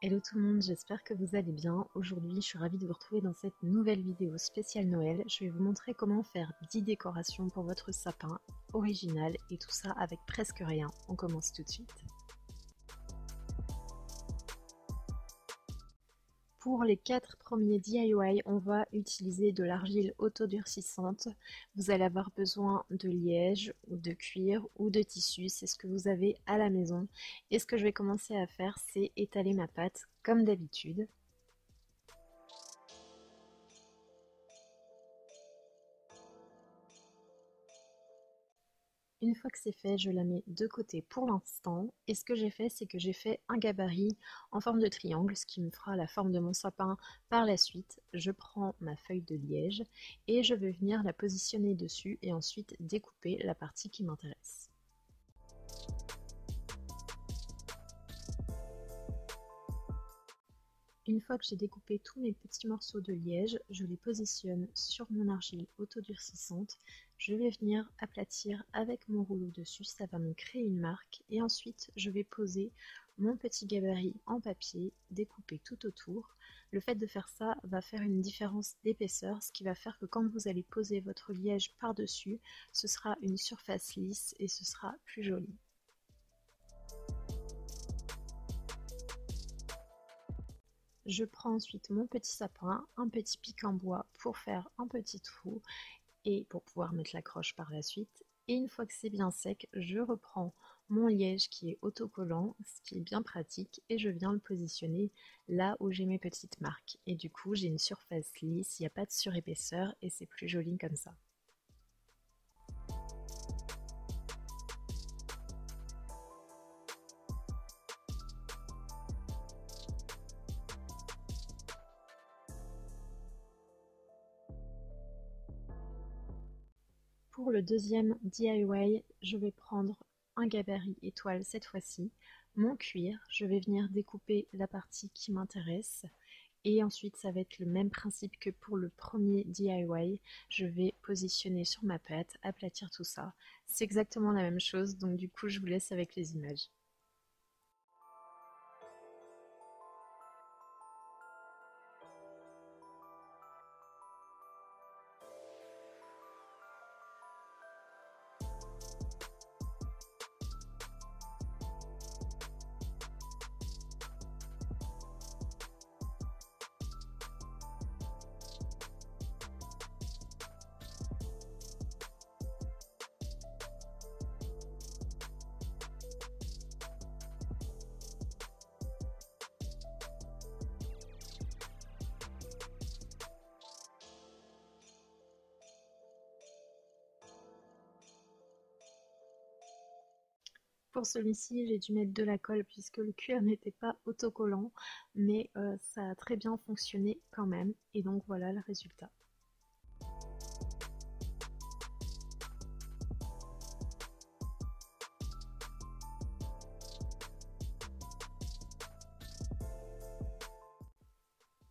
Hello tout le monde, j'espère que vous allez bien. Aujourd'hui, je suis ravie de vous retrouver dans cette nouvelle vidéo spéciale Noël. Je vais vous montrer comment faire 10 décorations pour votre sapin original et tout ça avec presque rien. On commence tout de suite. Pour les 4 premiers DIY, on va utiliser de l'argile autodurcissante. Vous allez avoir besoin de liège ou de cuir ou de tissu, c'est ce que vous avez à la maison. Et ce que je vais commencer à faire, c'est étaler ma pâte comme d'habitude. Une fois que c'est fait, je la mets de côté pour l'instant. Et ce que j'ai fait, c'est que j'ai fait un gabarit en forme de triangle, ce qui me fera la forme de mon sapin par la suite. Je prends ma feuille de liège et je vais venir la positionner dessus et ensuite découper la partie qui m'intéresse. Une fois que j'ai découpé tous mes petits morceaux de liège, je les positionne sur mon argile autodurcissante. Je vais venir aplatir avec mon rouleau dessus, ça va me créer une marque. Et ensuite, je vais poser mon petit gabarit en papier, découpé tout autour. Le fait de faire ça va faire une différence d'épaisseur, ce qui va faire que quand vous allez poser votre liège par-dessus, ce sera une surface lisse et ce sera plus joli. Je prends ensuite mon petit sapin, un petit pic en bois pour faire un petit trou et pour pouvoir mettre l'accroche par la suite. Et une fois que c'est bien sec, je reprends mon liège qui est autocollant, ce qui est bien pratique, et je viens le positionner là où j'ai mes petites marques. Et du coup, j'ai une surface lisse, il n'y a pas de surépaisseur et c'est plus joli comme ça. Pour le deuxième DIY, je vais prendre un gabarit étoile cette fois-ci, mon cuir, je vais venir découper la partie qui m'intéresse et ensuite ça va être le même principe que pour le premier DIY, je vais positionner sur ma pâte, aplatir tout ça. C'est exactement la même chose, donc du coup je vous laisse avec les images. Pour celui-ci, j'ai dû mettre de la colle puisque le cuir n'était pas autocollant, mais ça a très bien fonctionné quand même. Et donc voilà le résultat.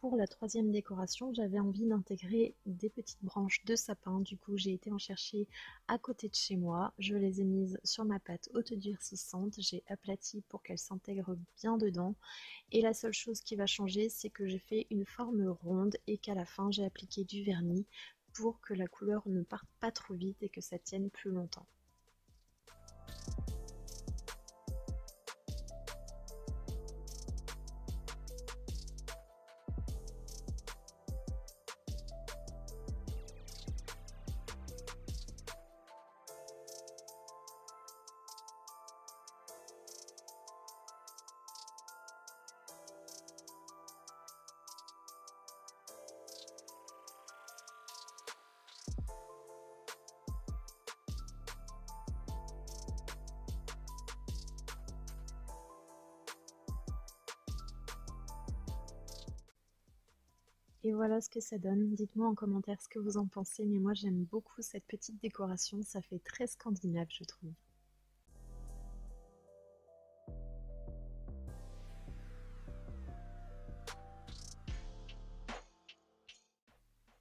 Pour la troisième décoration, j'avais envie d'intégrer des petites branches de sapin. Du coup, j'ai été en chercher à côté de chez moi. Je les ai mises sur ma pâte autodurcissante. J'ai aplati pour qu'elles s'intègrent bien dedans. Et la seule chose qui va changer, c'est que j'ai fait une forme ronde et qu'à la fin, j'ai appliqué du vernis pour que la couleur ne parte pas trop vite et que ça tienne plus longtemps. Et voilà ce que ça donne. Dites-moi en commentaire ce que vous en pensez, mais moi j'aime beaucoup cette petite décoration, ça fait très scandinave je trouve.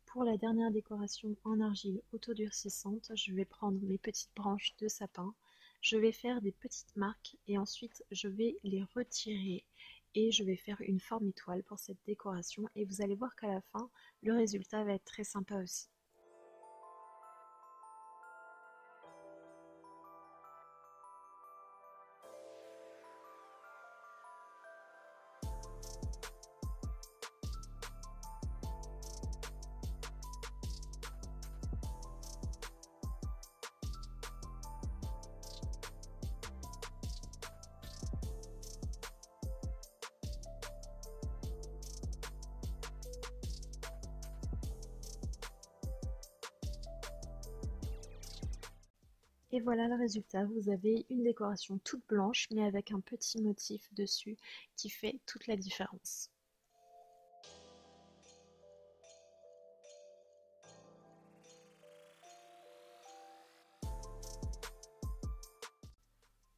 Pour la dernière décoration en argile autodurcissante, je vais prendre mes petites branches de sapin, je vais faire des petites marques et ensuite je vais les retirer et je vais faire une forme étoile pour cette décoration et vous allez voir qu'à la fin, le résultat va être très sympa aussi. Et voilà le résultat, vous avez une décoration toute blanche mais avec un petit motif dessus qui fait toute la différence.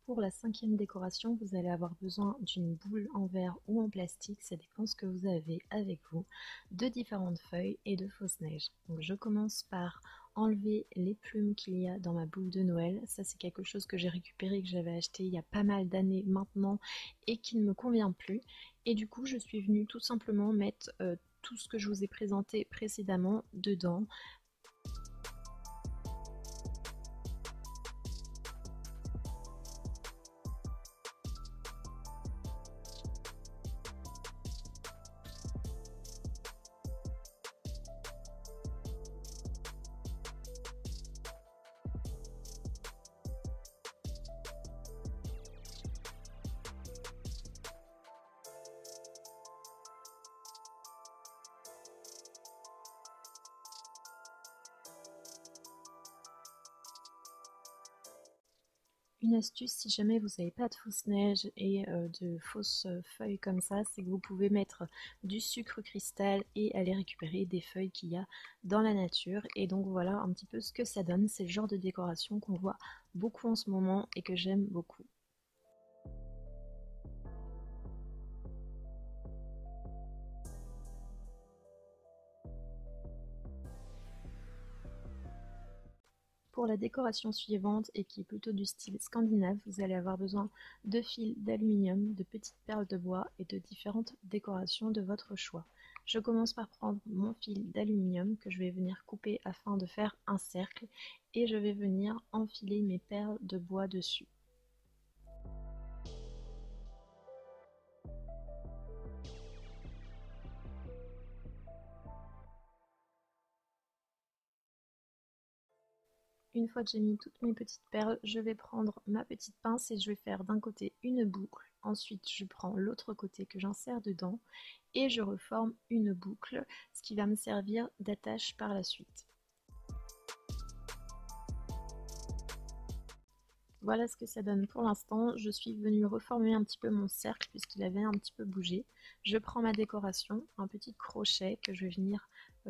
Pour la cinquième décoration, vous allez avoir besoin d'une boule en verre ou en plastique, ça dépend ce que vous avez avec vous, de différentes feuilles et de fausses neiges. Donc je commence par enlever les plumes qu'il y a dans ma boule de Noël. Ça c'est quelque chose que j'ai récupéré, que j'avais acheté il y a pas mal d'années maintenant et qui ne me convient plus. Et du coup je suis venue tout simplement mettre tout ce que je vous ai présenté précédemment dedans. Une astuce, si jamais vous n'avez pas de fausse neige et de fausses feuilles comme ça, c'est que vous pouvez mettre du sucre cristal et aller récupérer des feuilles qu'il y a dans la nature. Et donc voilà un petit peu ce que ça donne. C'est le genre de décoration qu'on voit beaucoup en ce moment et que j'aime beaucoup. Pour la décoration suivante, et qui est plutôt du style scandinave, vous allez avoir besoin de fils d'aluminium, de petites perles de bois et de différentes décorations de votre choix. Je commence par prendre mon fil d'aluminium que je vais venir couper afin de faire un cercle et je vais venir enfiler mes perles de bois dessus. Une fois que j'ai mis toutes mes petites perles, je vais prendre ma petite pince et je vais faire d'un côté une boucle. Ensuite, je prends l'autre côté que j'insère dedans et je reforme une boucle, ce qui va me servir d'attache par la suite. Voilà ce que ça donne pour l'instant. Je suis venue reformer un petit peu mon cercle puisqu'il avait un petit peu bougé. Je prends ma décoration, un petit crochet que je vais venir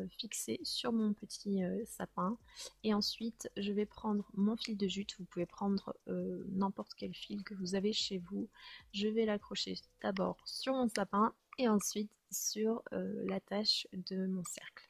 fixer sur mon petit sapin. Et ensuite, je vais prendre mon fil de jute. Vous pouvez prendre n'importe quel fil que vous avez chez vous. Je vais l'accrocher d'abord sur mon sapin et ensuite sur l'attache de mon cercle.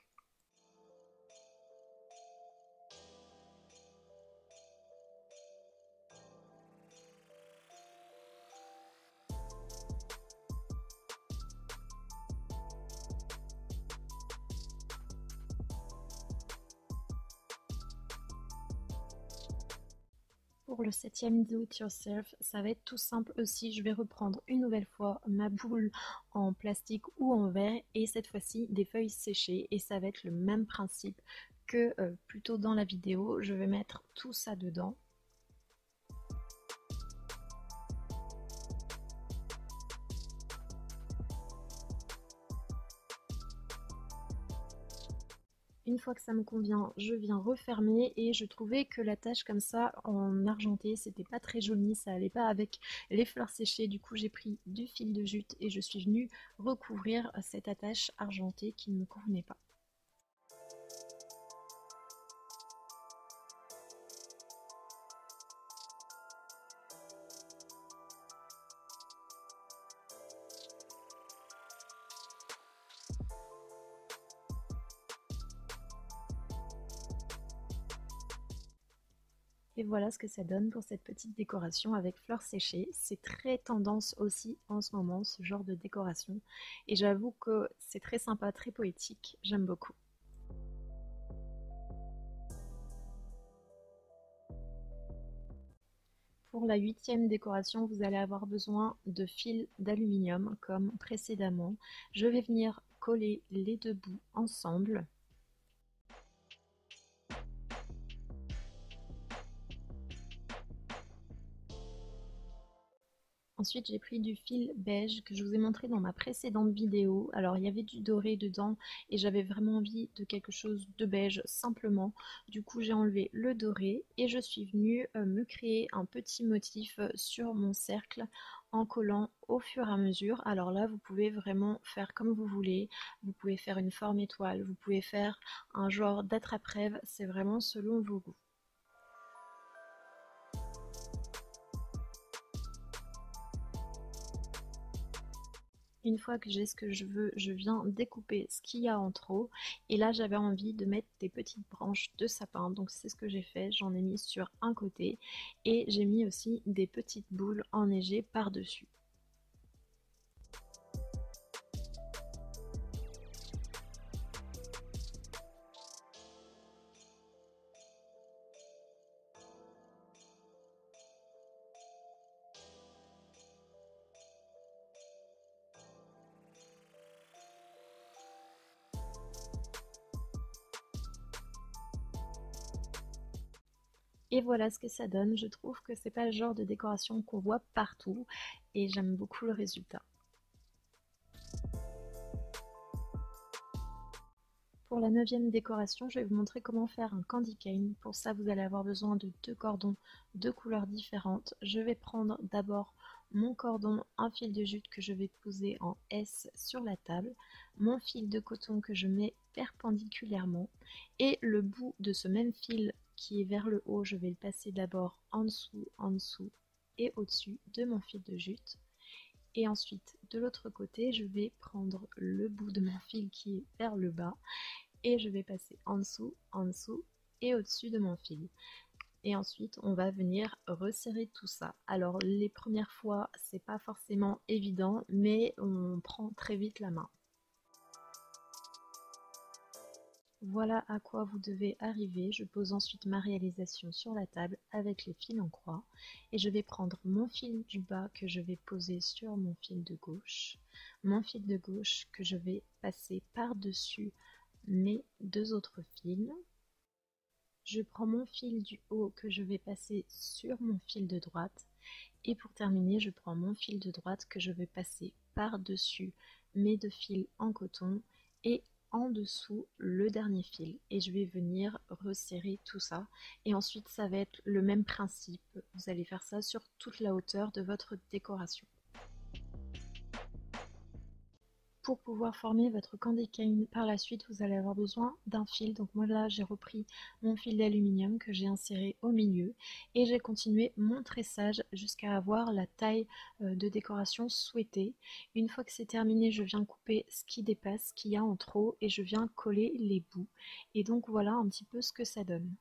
Pour le septième do it yourself, ça va être tout simple aussi. Je vais reprendre une nouvelle fois ma boule en plastique ou en verre et cette fois-ci des feuilles séchées et ça va être le même principe que plutôt dans la vidéo. Je vais mettre tout ça dedans. Une fois que ça me convient, je viens refermer et je trouvais que la tache comme ça en argenté, c'était pas très joli, ça allait pas avec les fleurs séchées. Du coup, j'ai pris du fil de jute et je suis venue recouvrir cette attache argentée qui ne me convenait pas. Et voilà ce que ça donne pour cette petite décoration avec fleurs séchées. C'est très tendance aussi en ce moment, ce genre de décoration. Et j'avoue que c'est très sympa, très poétique. J'aime beaucoup. Pour la 8e décoration, vous allez avoir besoin de fils d'aluminium comme précédemment. Je vais venir coller les deux bouts ensemble. Ensuite, j'ai pris du fil beige que je vous ai montré dans ma précédente vidéo. Alors, il y avait du doré dedans et j'avais vraiment envie de quelque chose de beige simplement. Du coup, j'ai enlevé le doré et je suis venue me créer un petit motif sur mon cercle en collant au fur et à mesure. Alors là, vous pouvez vraiment faire comme vous voulez. Vous pouvez faire une forme étoile, vous pouvez faire un genre d'attrape-rêve. C'est vraiment selon vos goûts. Une fois que j'ai ce que je veux, je viens découper ce qu'il y a en trop. Et là, j'avais envie de mettre des petites branches de sapin. Donc c'est ce que j'ai fait. J'en ai mis sur un côté. Et j'ai mis aussi des petites boules enneigées par-dessus. Et voilà ce que ça donne. Je trouve que c'est pas le genre de décoration qu'on voit partout. Et j'aime beaucoup le résultat. Pour la 9e décoration, je vais vous montrer comment faire un candy cane. Pour ça, vous allez avoir besoin de 2 cordons de couleurs différentes. Je vais prendre d'abord mon cordon, un fil de jute que je vais poser en S sur la table, mon fil de coton que je mets perpendiculairement et le bout de ce même fil qui est vers le haut, je vais le passer d'abord en dessous et au-dessus de mon fil de jute. Et ensuite, de l'autre côté, je vais prendre le bout de mon fil qui est vers le bas et je vais passer en dessous et au-dessus de mon fil. Et ensuite, on va venir resserrer tout ça. Alors, les premières fois, c'est pas forcément évident, mais on prend très vite la main. Voilà à quoi vous devez arriver. Je pose ensuite ma réalisation sur la table avec les fils en croix et je vais prendre mon fil du bas que je vais poser sur mon fil de gauche, mon fil de gauche que je vais passer par-dessus mes 2 autres fils. Je prends mon fil du haut que je vais passer sur mon fil de droite et pour terminer, je prends mon fil de droite que je vais passer par-dessus mes 2 fils en coton et en dessous le dernier fil et je vais venir resserrer tout ça et ensuite ça va être le même principe, vous allez faire ça sur toute la hauteur de votre décoration. Pour pouvoir former votre candy cane par la suite, vous allez avoir besoin d'un fil. Donc moi là, j'ai repris mon fil d'aluminium que j'ai inséré au milieu et j'ai continué mon tressage jusqu'à avoir la taille de décoration souhaitée. Une fois que c'est terminé, je viens couper ce qui dépasse, ce qu'il y a en trop et je viens coller les bouts. Et donc voilà un petit peu ce que ça donne.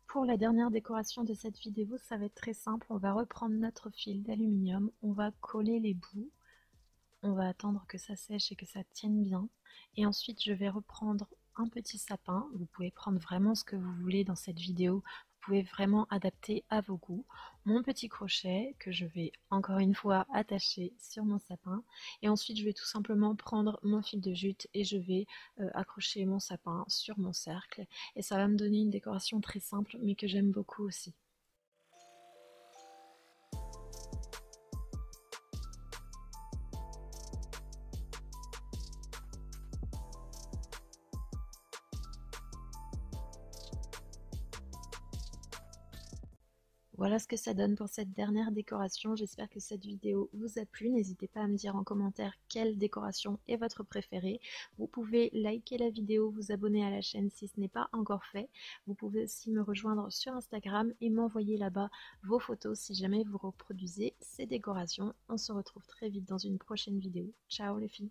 Pour la dernière décoration de cette vidéo, ça va être très simple. On va reprendre notre fil d'aluminium, on va coller les bouts, on va attendre que ça sèche et que ça tienne bien. Et ensuite, je vais reprendre un petit sapin. Vous pouvez prendre vraiment ce que vous voulez dans cette vidéo. Vous pouvez vraiment adapter à vos goûts. Mon petit crochet que je vais encore une fois attacher sur mon sapin. Et ensuite, je vais tout simplement prendre mon fil de jute et je vais accrocher mon sapin sur mon cercle. Et ça va me donner une décoration très simple mais que j'aime beaucoup aussi. Voilà ce que ça donne pour cette dernière décoration. J'espère que cette vidéo vous a plu. N'hésitez pas à me dire en commentaire quelle décoration est votre préférée. Vous pouvez liker la vidéo, vous abonner à la chaîne si ce n'est pas encore fait. Vous pouvez aussi me rejoindre sur Instagram et m'envoyer là-bas vos photos si jamais vous reproduisez ces décorations. On se retrouve très vite dans une prochaine vidéo. Ciao les filles!